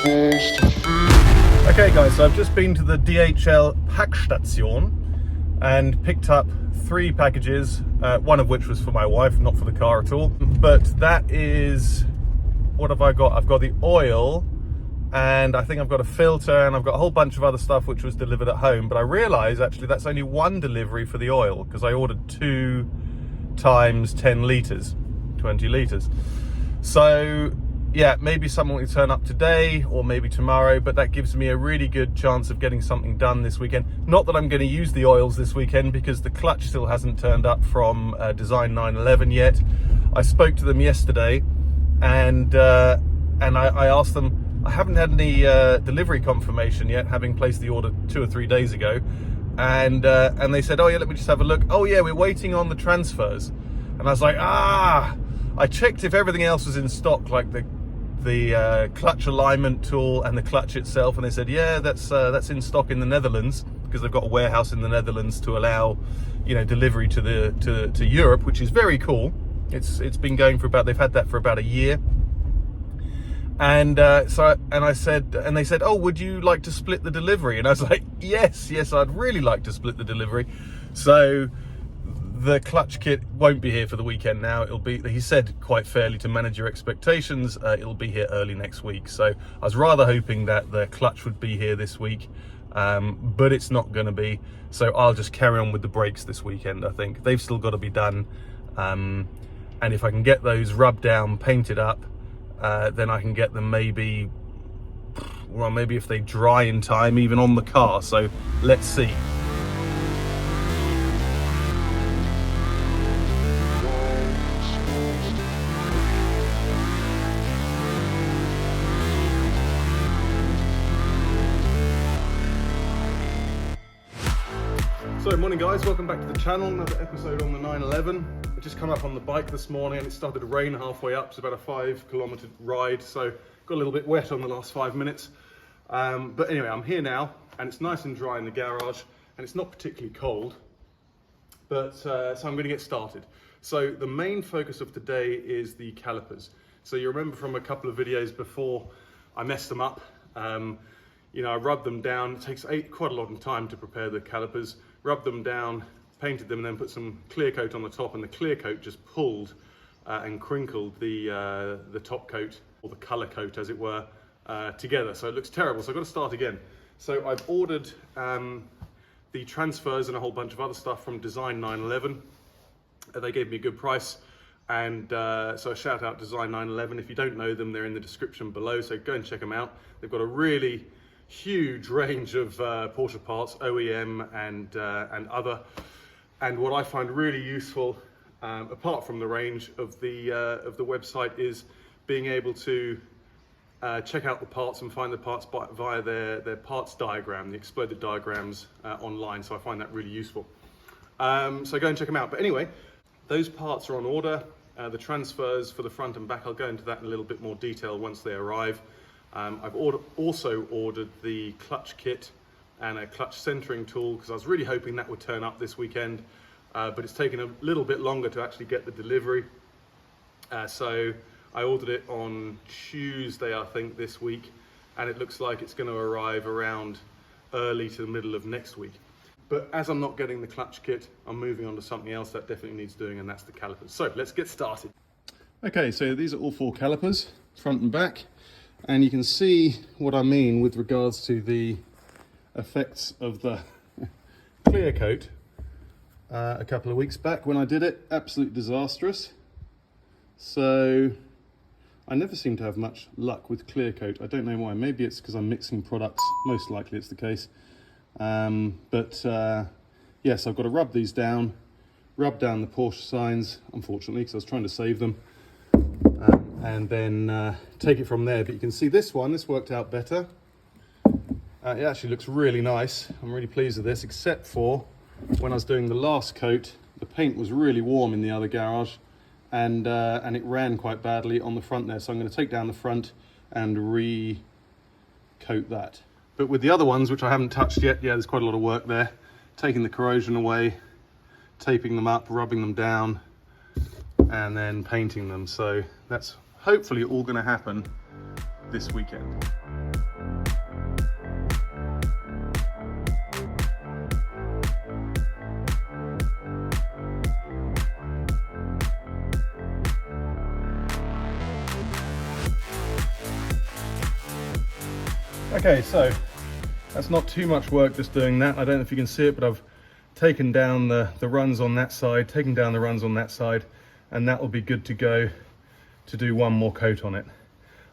Okay guys, so I've just been to the DHL Packstation and picked up 3 packages, one of which was for my wife, not for the car at all. But that is, what have I got? I've got the oil, and I think I've got a filter, and I've got a whole bunch of other stuff which was delivered at home. But I realise actually that's only one delivery for the oil, because I ordered 2 times 10 litres, 20 litres. So yeah, maybe someone will turn up today or maybe tomorrow, but that gives me a really good chance of getting something done this weekend. Not that I'm going to use the oils this weekend, because the clutch still hasn't turned up from Design 911 yet. I spoke to them yesterday, and I asked them, I haven't had any delivery confirmation yet, having placed the order 2 or 3 days ago, and they said, oh yeah, let me just have a look. Oh yeah, we're waiting on the transfers. And I was like, I checked if everything else was in stock, like the clutch alignment tool and the clutch itself, and they said, yeah, that's in stock in the Netherlands, because they've got a warehouse in the Netherlands to allow, you know, delivery to Europe, which is very cool. It's been going for they've had that for about a year. And they said, oh, would you like to split the delivery? And I was like, yes, I'd really like to split the delivery. So the clutch kit won't be here for the weekend now. It'll be, he said quite fairly, to manage your expectations, it'll be here early next week. So I was rather hoping that the clutch would be here this week, but it's not going to be. So I'll just carry on with the brakes this weekend. I think they've still got to be done. And if I can get those rubbed down, painted up, then I can get them maybe if they dry in time, even on the car. So let's see. So morning guys, welcome back to the channel. Another episode on the 911. I just come up on the bike this morning and it started to rain halfway up. It's about a 5-kilometre ride, so got a little bit wet on the last 5 minutes. But anyway, I'm here now and it's nice and dry in the garage and it's not particularly cold. But so I'm going to get started. So the main focus of today is the calipers. So you remember from a couple of videos before, I messed them up. You know, I rubbed them down. It takes quite a lot of time to prepare the calipers. Rubbed them down, painted them, and then put some clear coat on the top, and the clear coat just pulled and crinkled the top coat, or the colour coat as it were, together. So it looks terrible. So I've got to start again. So I've ordered the transfers and a whole bunch of other stuff from Design 911. They gave me a good price, and so a shout out Design 911. If you don't know them, they're in the description below, so go and check them out. They've got a really huge range of Porsche parts, OEM and other. And what I find really useful, apart from the range of the website, is being able to check out the parts and find the parts via their parts diagram, the exploded diagrams online. So I find that really useful. So go and check them out. But anyway, those parts are on order. The transfers for the front and back, I'll go into that in a little bit more detail once they arrive. I've also ordered the clutch kit and a clutch centering tool, because I was really hoping that would turn up this weekend, but it's taken a little bit longer to actually get the delivery. So I ordered it on Tuesday, I think, this week, and it looks like it's going to arrive around early to the middle of next week. But as I'm not getting the clutch kit, I'm moving on to something else that definitely needs doing, and that's the calipers. So let's get started. Okay, so these are all 4 calipers, front and back. And you can see what I mean with regards to the effects of the clear coat a couple of weeks back when I did it. Absolutely disastrous. So I never seem to have much luck with clear coat. I don't know why. Maybe it's because I'm mixing products. Most likely it's the case. Yes, I've got to rub these down, rub down the Porsche signs, unfortunately, because I was trying to save them. And then take it from there. But you can see this worked out better. It actually looks really nice. I'm really pleased with this, except for when I was doing the last coat, the paint was really warm in the other garage, and it ran quite badly on the front there. So I'm going to take down the front and re-coat that. But with the other ones, which I haven't touched yet, yeah, there's quite a lot of work there. Taking the corrosion away, taping them up, rubbing them down, and then painting them. So that's hopefully all going to happen this weekend. Okay, so that's not too much work just doing that. I don't know if you can see it, but I've taken down the runs on that side, taken down the runs on that side, and that will be good to go to do one more coat on it.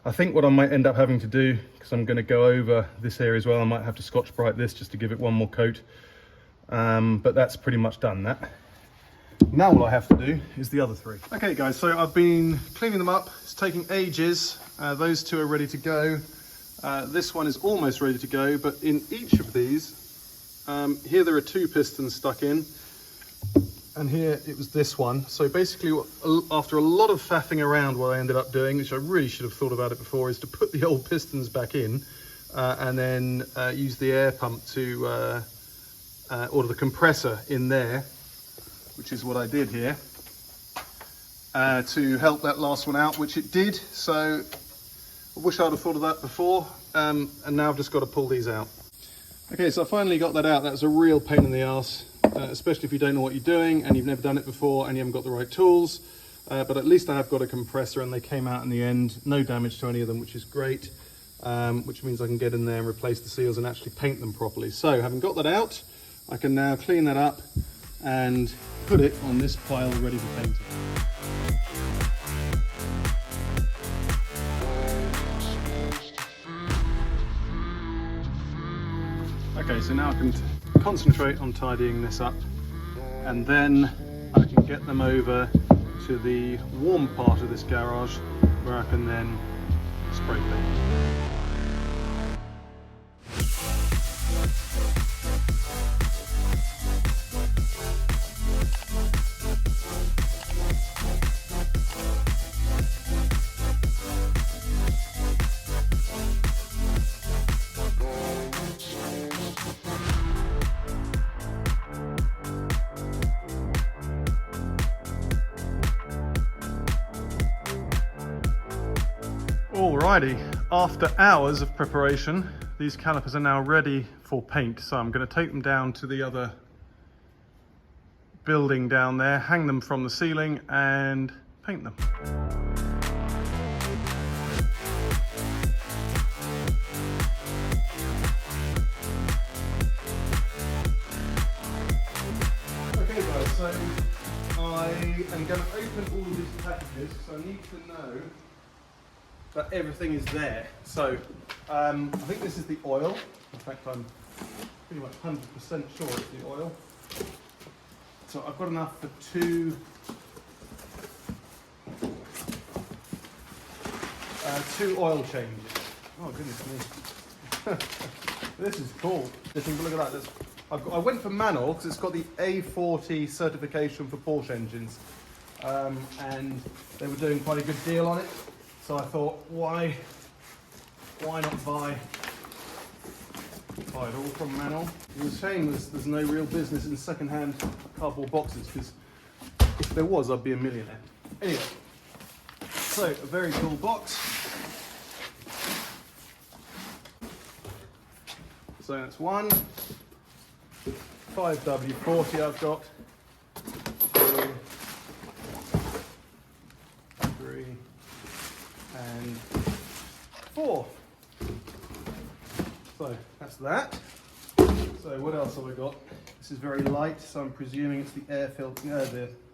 I think what I might end up having to do, because I'm going to go over this area as well, I might have to Scotch-Brite this just to give it one more coat. But that's pretty much done that. Now all I have to do is the other three. Okay guys, so I've been cleaning them up. It's taking ages. Those two are ready to go. This one is almost ready to go, but in each of these, here there are 2 pistons stuck in, and here it was this one. So basically, after a lot of faffing around, what I ended up doing, which I really should have thought about it before, is to put the old pistons back in, and then use the air pump to, or the compressor in there, which is what I did here, to help that last one out, which it did. So I wish I'd have thought of that before, and now I've just got to pull these out. Okay, so I finally got that out. That was a real pain in the arse, especially if you don't know what you're doing and you've never done it before and you haven't got the right tools. But at least I have got a compressor, and they came out in the end. No damage to any of them, which is great, which means I can get in there and replace the seals and actually paint them properly. So having got that out, I can now clean that up and put it on this pile ready for painting. Okay, so now I can concentrate on tidying this up, and then I can get them over to the warm part of this garage where I can then spray paint. Alrighty, after hours of preparation, these calipers are now ready for paint. So I'm going to take them down to the other building down there, hang them from the ceiling and paint them. Okay guys, so I am going to open all of these packages, so I need to know that everything is there. So I think this is the oil. In fact, I'm pretty much 100% sure it's the oil. So I've got enough for two oil changes. Oh goodness me. This is cool. Look at that. I went for manual because it's got the A40 certification for Porsche engines. And they were doing quite a good deal on it. So I thought, why not buy it all from manual? It's a shame there's no real business in second-hand cardboard boxes, because if there was, I'd be a millionaire. Anyway, so a very cool box. So that's one. 5W40 I've got. 2, 3. And 4. So that's that. So what else have I got? This is very light, so I'm presuming it's the air filter,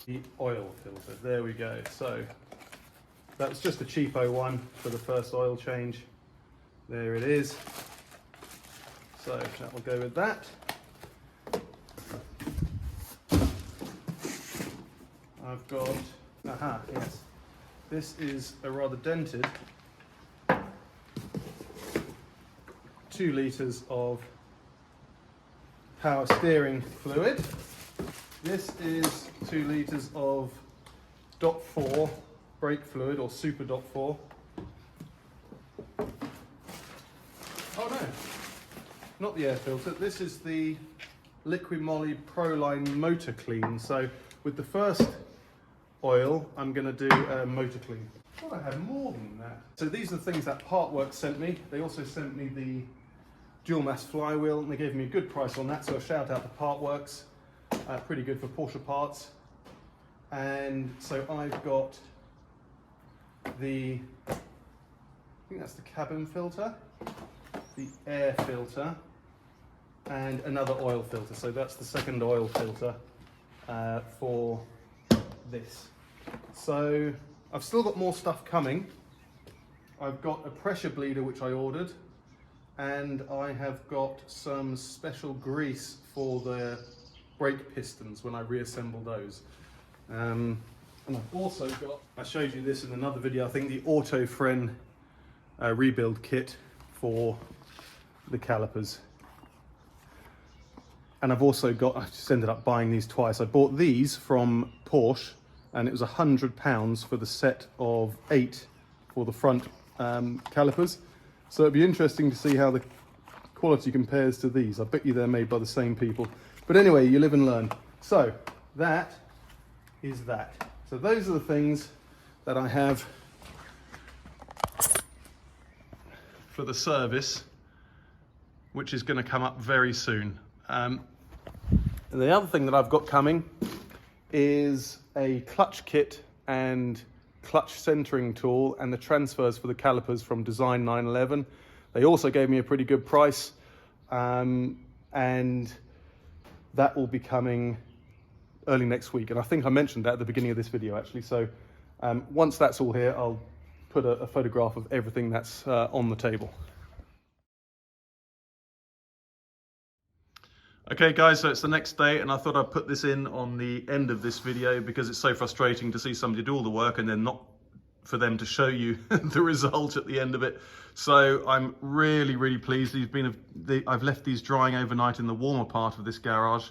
the oil filter. There we go. So that was just a cheapo one for the first oil change. There it is. So that will go with that. I've got, yes. This is a rather dented 2 litres of power steering fluid. This is 2 litres of DOT4 brake fluid, or Super DOT4. Oh no, not the air filter. This is the Liquid Moly Proline Motor Clean. So with the first oil, I'm going to do a motor clean. I thought I had more than that. So these are the things that Partwork sent me. They also sent me the dual mass flywheel, and they gave me a good price on that, so a shout out to Partworks. Pretty good for Porsche parts. And so I've got I think that's the cabin filter. the air filter and another oil filter. So that's the second oil filter for this. So I've still got more stuff coming. I've got a pressure bleeder which I ordered, and I have got some special grease for the brake pistons when I reassemble those. And I've also got, I showed you this in another video, I think the Auto-Fren rebuild kit for the calipers. And I've also got, I just ended up buying these twice. I bought these from Porsche, and it was £100 for the set of 8 for the front calipers. So it'd be interesting to see how the quality compares to these. I bet you they're made by the same people. But anyway, you live and learn. So that is that. So those are the things that I have for the service, which is going to come up very soon. And the other thing that I've got coming is a clutch kit and clutch centering tool and the transfers for the calipers from Design 911. They also gave me a pretty good price, and that will be coming early next week. And I think I mentioned that at the beginning of this video actually. So once that's all here, I'll put a photograph of everything that's on the table. Okay guys, so it's the next day, and I thought I'd put this in on the end of this video because it's so frustrating to see somebody do all the work and then not for them to show you the result at the end of it. So I'm really, really pleased. I've left these drying overnight in the warmer part of this garage,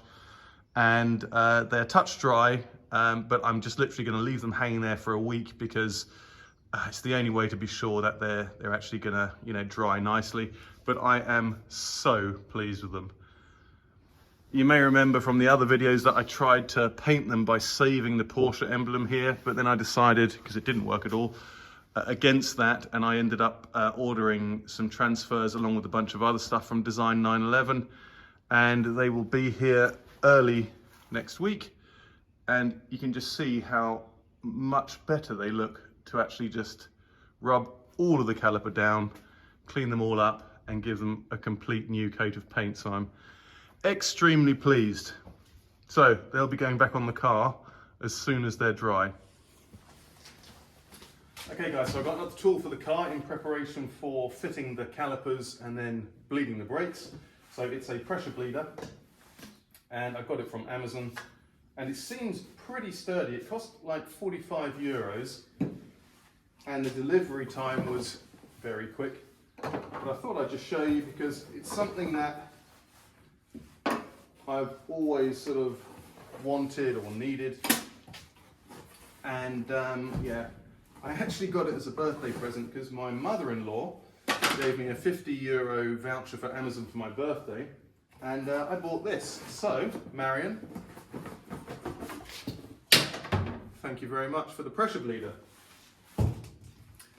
and they're touch dry, but I'm just literally going to leave them hanging there for a week because it's the only way to be sure that they're actually going to, you know, dry nicely. But I am so pleased with them. You may remember from the other videos that I tried to paint them by saving the Porsche emblem here, but then I decided, because it didn't work at all, against that, and I ended up ordering some transfers along with a bunch of other stuff from Design 911, and they will be here early next week, and you can just see how much better they look to actually just rub all of the caliper down, clean them all up, and give them a complete new coat of paint. So I'm extremely pleased. So they'll be going back on the car as soon as they're dry. Okay guys, so I've got another tool for the car in preparation for fitting the calipers and then bleeding the brakes. So it's a pressure bleeder, and I got it from Amazon, and it seems pretty sturdy. It cost like 45 euros, and the delivery time was very quick. But I thought I'd just show you because it's something that I've always sort of wanted or needed, and yeah, I actually got it as a birthday present because my mother-in-law gave me a 50 euro voucher for Amazon for my birthday, and I bought this. So Marion, thank you very much for the pressure bleeder.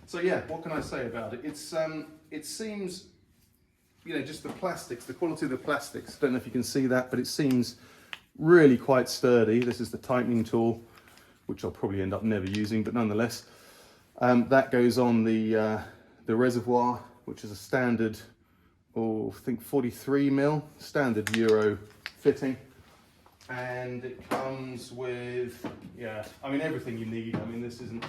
So yeah, what can I say about it? It seems, you know, just the plastics, the quality of the plastics, don't know if you can see that, but it seems really quite sturdy. This is the tightening tool, which I'll probably end up never using, but nonetheless, that goes on the reservoir, which is a standard, I think 43 mil, standard Euro fitting. And it comes with, yeah, I mean, everything you need. I mean, this isn't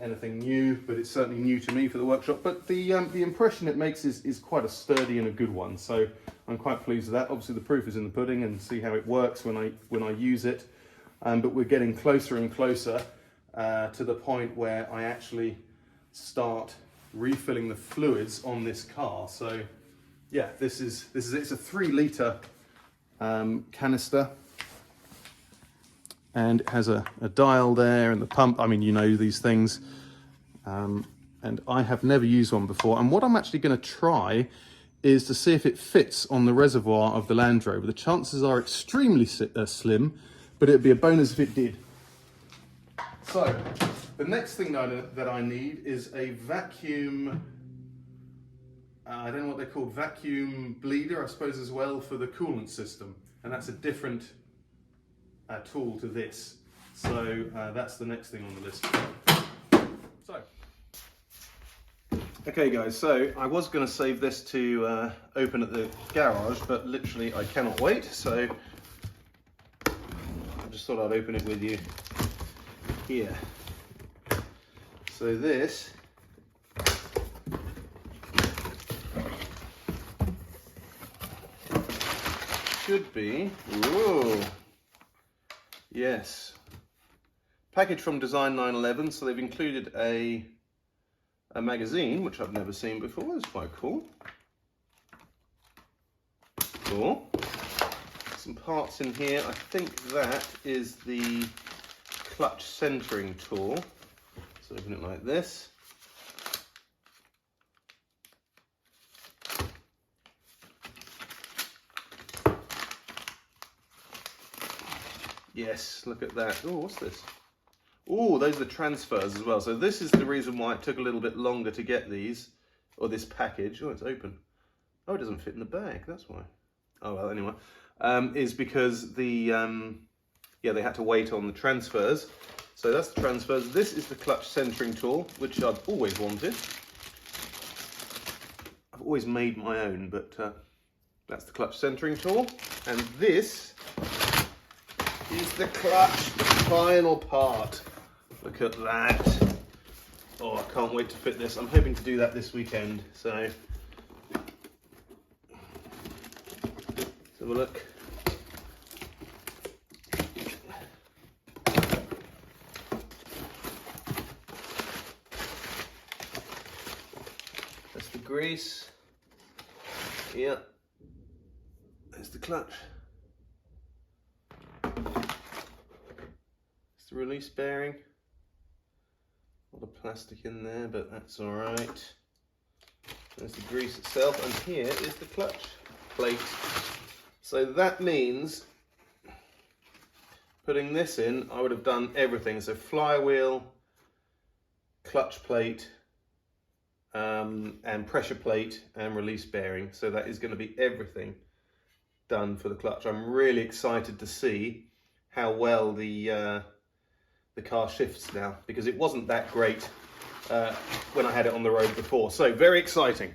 anything new, but it's certainly new to me for the workshop. But the impression it makes is quite a sturdy and a good one. So I'm quite pleased with that. Obviously, the proof is in the pudding, and see how it works when I use it. But we're getting closer and closer to the point where I actually start refilling the fluids on this car. So yeah, this is it's a 3-litre canister. And it has a dial there and the pump. I mean, you know these things. And I have never used one before. And what I'm actually going to try is to see if it fits on the reservoir of the Land Rover. The chances are extremely slim, but it'd be a bonus if it did. So the next thing that I need is a vacuum, I don't know what they're called, vacuum bleeder, I suppose, as well, for the coolant system. And that's a different tool to this. So that's the next thing on the list. So Okay guys, so I was going to save this to open at the garage, but literally I cannot wait, so I just thought I'd open it with you here. So this should be, whoa, yes, package from Design 911, so they've included a magazine, which I've never seen before. It's quite cool. Cool. Some parts in here. I think that is the clutch centering tool. So open it like this. Yes, look at that. Oh, what's this? Oh, those are the transfers as well. So this is the reason why it took a little bit longer to get these, or this package. Oh, it's open. Oh, it doesn't fit in the bag. That's why. Oh, well, anyway. Is because the, yeah, they had to wait on the transfers. So that's the transfers. This is the clutch centering tool, which I've always wanted. I've always made my own, but that's the clutch centering tool. And this is the clutch, the final part. Look at that. Oh, I can't wait to fit this. I'm hoping to do that this weekend. So let's have a look. That's the grease. Yeah. There's the clutch. It's the release bearing. A lot of plastic in there, but that's all right. There's the grease itself, and here is the clutch plate. So that means putting this in, I would have done everything. So flywheel, clutch plate, and pressure plate and release bearing. So that is going to be everything done for the clutch. I'm really excited to see how well the car shifts now, because it wasn't that great when I had it on the road before. So very exciting.